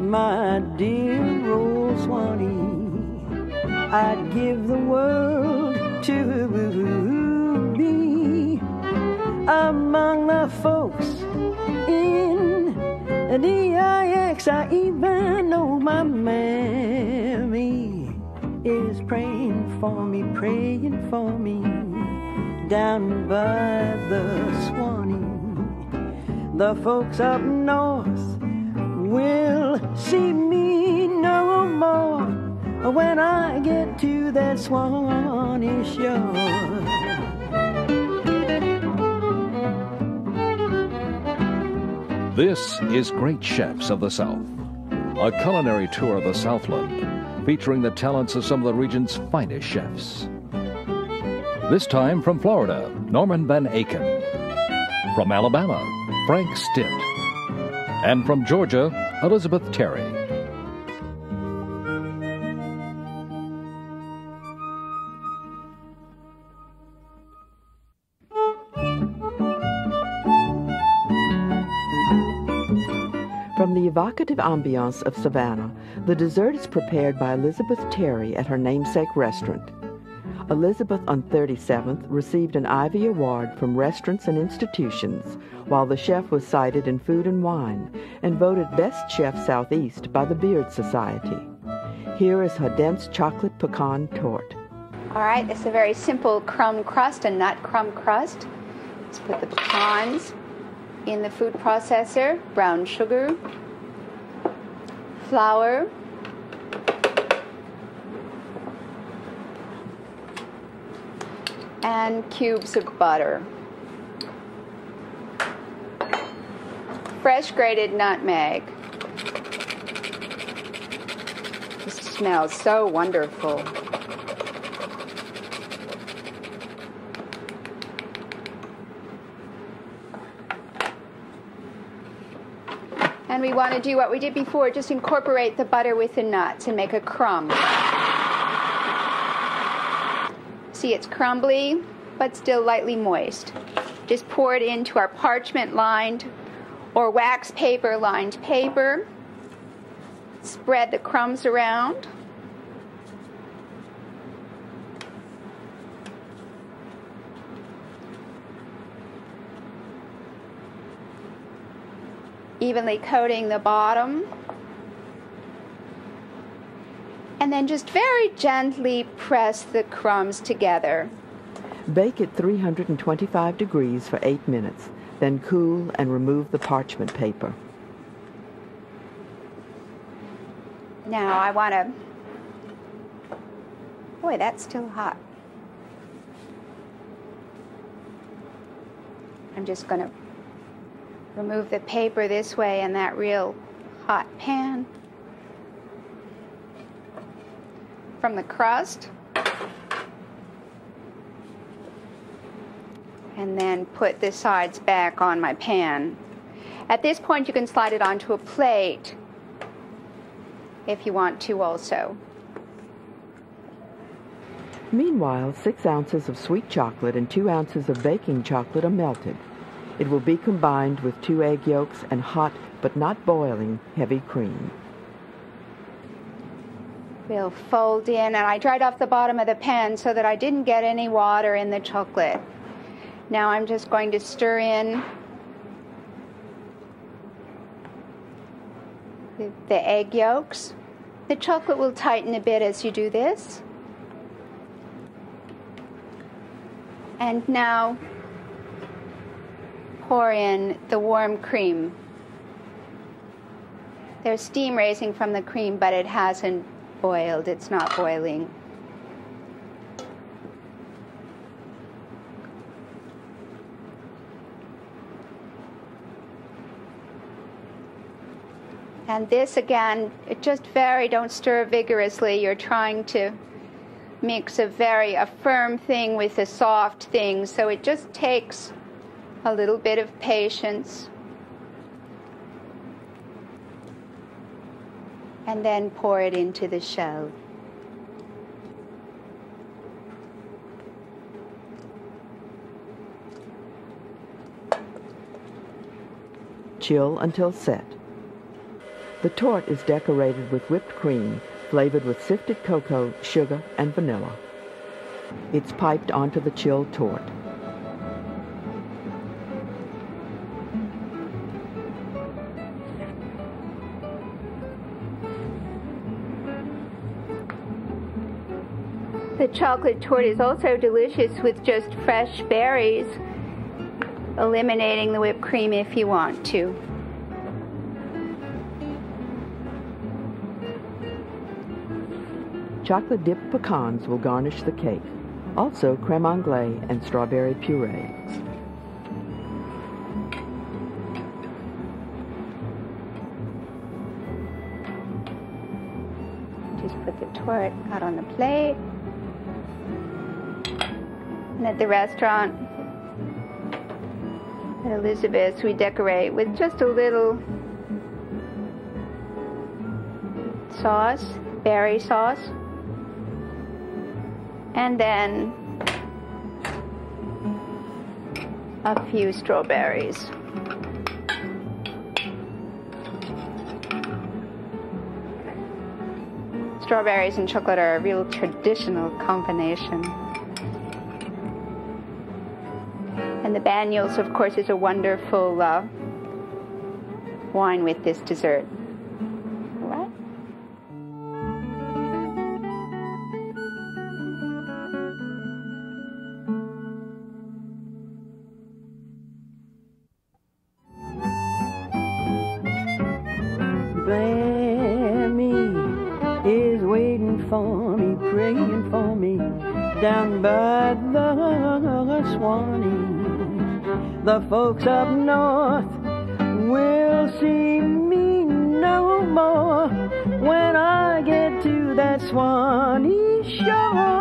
my dear old Swanee, I'd give the world to be among the folks in DIX. I even know my mammy is praying for me down by the Swanee. The folks up north will see me no more when I get to that Swanee shore. This is Great Chefs of the South, a culinary tour of the Southland featuring the talents of some of the region's finest chefs. This time from Florida, Norman Van Aken. From Alabama, Frank Stint. And from Georgia, Elizabeth Terry. From the evocative ambiance of Savannah, the dessert is prepared by Elizabeth Terry at her namesake restaurant. Elizabeth on 37th received an Ivy Award from Restaurants and Institutions, while the chef was cited in Food and Wine and voted Best Chef Southeast by the Beard Society. Here is her dense chocolate pecan torte. All right, it's a very simple crumb crust, a nut crumb crust. Let's put the pecans in the food processor, brown sugar, flour, and cubes of butter. Fresh grated nutmeg. This smells so wonderful. And we want to do what we did before, just incorporate the butter with the nuts and make a crumb. See, it's crumbly, but still lightly moist. Just pour it into our parchment-lined or wax paper-lined paper. Spread the crumbs around. Evenly coating the bottom. And then just very gently press the crumbs together. Bake at 325 degrees for 8 minutes, then cool and remove the parchment paper. Now I want to... Boy, that's still hot. I'm just going to remove the paper this way in that real hot pan from the crust, and then put the sides back on my pan. At this point, you can slide it onto a plate if you want to also. Meanwhile, 6 ounces of sweet chocolate and 2 ounces of baking chocolate are melted. It will be combined with 2 egg yolks and hot, but not boiling, heavy cream. We'll fold in, and I dried off the bottom of the pan so that I didn't get any water in the chocolate. Now I'm just going to stir in the egg yolks. The chocolate will tighten a bit as you do this. And now pour in the warm cream. There's steam raising from the cream, but it hasn't boiled. It's not boiling. And this again, don't stir vigorously. You're trying to mix a firm thing with a soft thing, so it just takes a little bit of patience. And then pour it into the shell. Chill until set. The torte is decorated with whipped cream, flavored with sifted cocoa, sugar, and vanilla. It's piped onto the chilled torte. The chocolate torte is also delicious with just fresh berries, eliminating the whipped cream if you want to. Chocolate-dipped pecans will garnish the cake. Also creme anglaise and strawberry puree. Just put the torte out on the plate. And at the restaurant, at Elizabeth's, we decorate with just a little sauce, berry sauce, and then a few strawberries. Strawberries and chocolate are a real traditional combination. And the Banyuls, of course, is a wonderful wine with this dessert. All right? Bammy is waiting for me, praying for me, down by the Swanee. The folks up north will see me no more when I get to that Swanee shore.